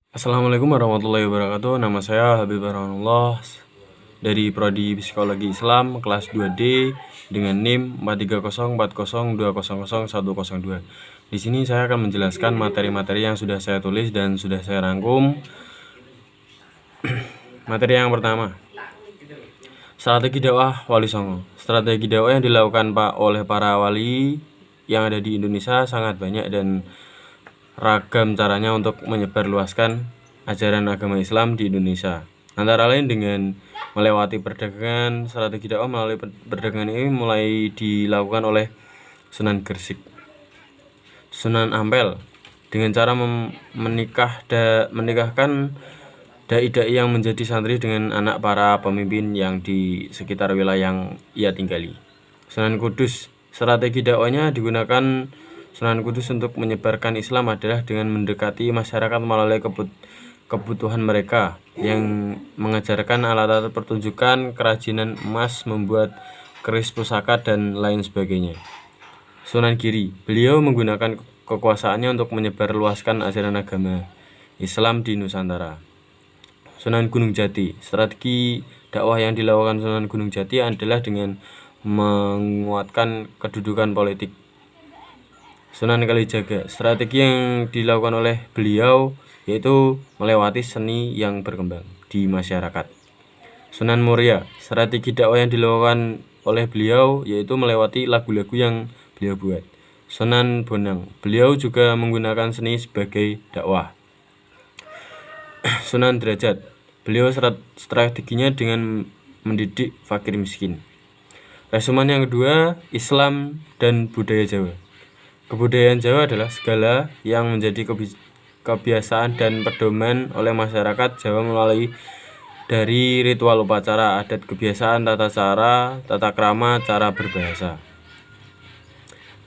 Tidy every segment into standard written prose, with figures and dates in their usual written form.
Assalamualaikum warahmatullahi wabarakatuh. Nama saya Habib Rahmanullah dari Prodi Psikologi Islam kelas 2D dengan NIM 43040200102. Di sini saya akan menjelaskan materi-materi yang sudah saya tulis dan sudah saya rangkum. Materi yang pertama, strategi dakwah Wali Songo. Strategi dakwah yang dilakukan oleh para wali yang ada di Indonesia sangat banyak dan ragam caranya untuk menyebarluaskan ajaran agama Islam di Indonesia. Antara lain dengan melewati perdagangan. Strategi dakwah melalui perdagangan ini mulai dilakukan oleh Sunan Gresik, Sunan Ampel dengan cara menikahkan dai-dai yang menjadi santri dengan anak para pemimpin yang di sekitar wilayah yang ia tinggali. Sunan Kudus, strategi dakwahnya digunakan Sunan Kudus untuk menyebarkan Islam adalah dengan mendekati masyarakat melalui kebutuhan mereka, yang mengajarkan alat-alat pertunjukan, kerajinan emas, membuat keris pusaka, dan lain sebagainya. Sunan Giri, beliau menggunakan kekuasaannya untuk menyebarluaskan ajaran agama Islam di Nusantara. Sunan Gunung Jati, strategi dakwah yang dilakukan Sunan Gunung Jati adalah dengan menguatkan kedudukan politik. Sunan Kalijaga, strategi yang dilakukan oleh beliau yaitu melewati seni yang berkembang di masyarakat. Sunan Muria, strategi dakwah yang dilakukan oleh beliau yaitu melewati lagu-lagu yang beliau buat. Sunan Bonang, beliau juga menggunakan seni sebagai dakwah. Sunan Derajat, beliau strateginya dengan mendidik fakir miskin. Resumen yang kedua, Islam dan budaya Jawa. Kebudayaan Jawa adalah segala yang menjadi kebiasaan dan pedoman oleh masyarakat Jawa melalui dari ritual upacara, adat kebiasaan, tata cara, tata krama, cara berbahasa.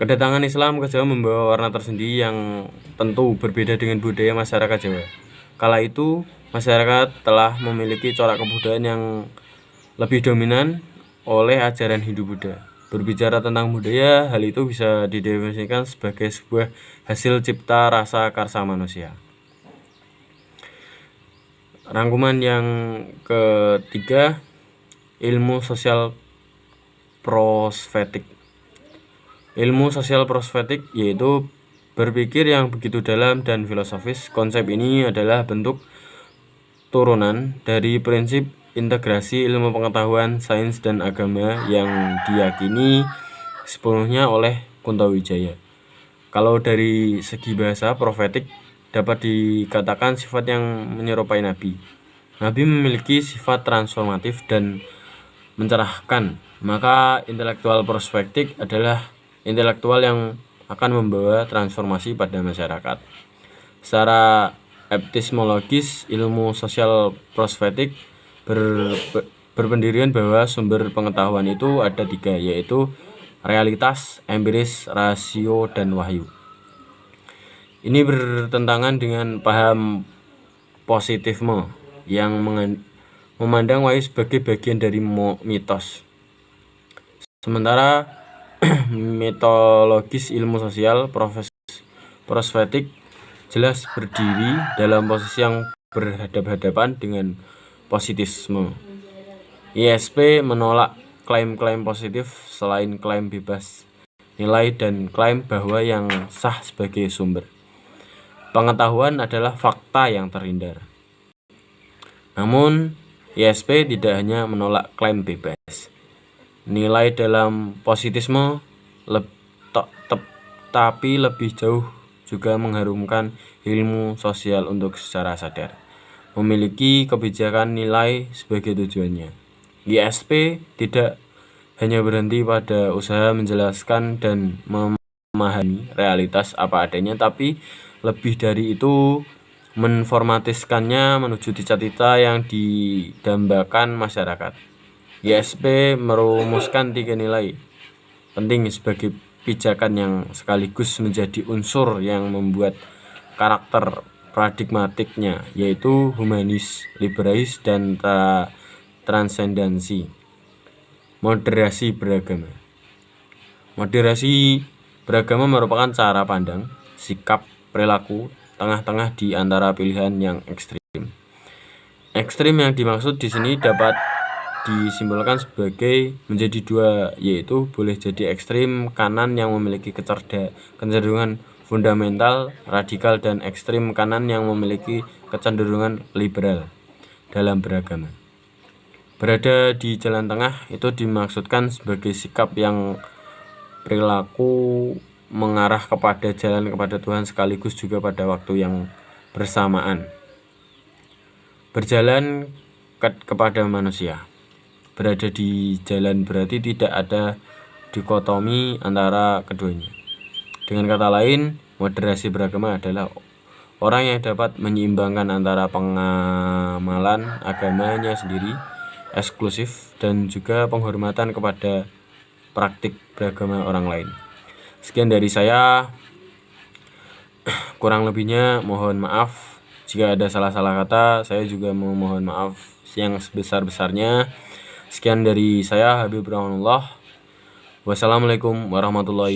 Kedatangan Islam ke Jawa membawa warna tersendiri yang tentu berbeda dengan budaya masyarakat Jawa. Kala itu, masyarakat telah memiliki corak kebudayaan yang lebih dominan oleh ajaran Hindu-Buddha. Berbicara tentang budaya, hal itu bisa didefinisikan sebagai sebuah hasil cipta rasa karsa manusia. Rangkuman yang ketiga, ilmu sosial prospetik. Ilmu sosial prospetik yaitu berpikir yang begitu dalam dan filosofis. Konsep ini adalah bentuk turunan dari prinsip integrasi ilmu pengetahuan, sains, dan agama yang diyakini sepenuhnya oleh Kuntowijaya. Kalau dari segi bahasa, profetik dapat dikatakan sifat yang menyerupai Nabi. Nabi memiliki sifat transformatif dan mencerahkan, maka intelektual prospektik adalah intelektual yang akan membawa transformasi pada masyarakat. Secara epistemologis, ilmu sosial prospektik berpendirian bahwa sumber pengetahuan itu ada tiga, yaitu realitas, empiris, rasio, dan wahyu. Ini bertentangan dengan paham positifisme yang memandang wahyu sebagai bagian dari mitos. Sementara metodologis ilmu sosial prospektik jelas berdiri dalam posisi yang berhadapan-hadapan dengan positifisme. ISP menolak klaim-klaim positif selain klaim bebas nilai dan klaim bahwa yang sah sebagai sumber pengetahuan adalah fakta yang terhindar. Namun, ISP tidak hanya menolak klaim bebas nilai dalam positifisme, tapi lebih jauh juga mengharumkan ilmu sosial untuk secara sadar memiliki kebijakan nilai sebagai tujuannya. ISP tidak hanya berhenti pada usaha menjelaskan dan memahami realitas apa adanya, tapi lebih dari itu menformatiskannya menuju cita-cita yang didambakan masyarakat. ISP merumuskan 3 nilai penting sebagai pijakan yang sekaligus menjadi unsur yang membuat karakter paradigmatiknya, yaitu humanis, liberalis, dan transendensi. Moderasi beragama. Moderasi beragama merupakan cara pandang, sikap, perilaku, tengah-tengah di antara pilihan yang ekstrim. Ekstrim yang dimaksud di sini dapat disimpulkan sebagai menjadi dua, yaitu boleh jadi ekstrim kanan yang memiliki kecenderungan fundamental, radikal, dan ekstrim kanan yang memiliki kecenderungan liberal dalam beragama. Berada di jalan tengah itu dimaksudkan sebagai sikap yang perilaku mengarah kepada jalan kepada Tuhan sekaligus juga pada waktu yang bersamaan. Berjalan kepada manusia. Berada di jalan berarti tidak ada dikotomi antara keduanya. Dengan kata lain, moderasi beragama adalah orang yang dapat menyeimbangkan antara pengamalan agamanya sendiri eksklusif dan juga penghormatan kepada praktik beragama orang lain. Sekian dari saya, kurang lebihnya mohon maaf jika ada salah-salah kata. Saya juga mohon maaf yang sebesar-besarnya. Sekian dari saya, Habib Rahmanullah. Wassalamualaikum warahmatullahi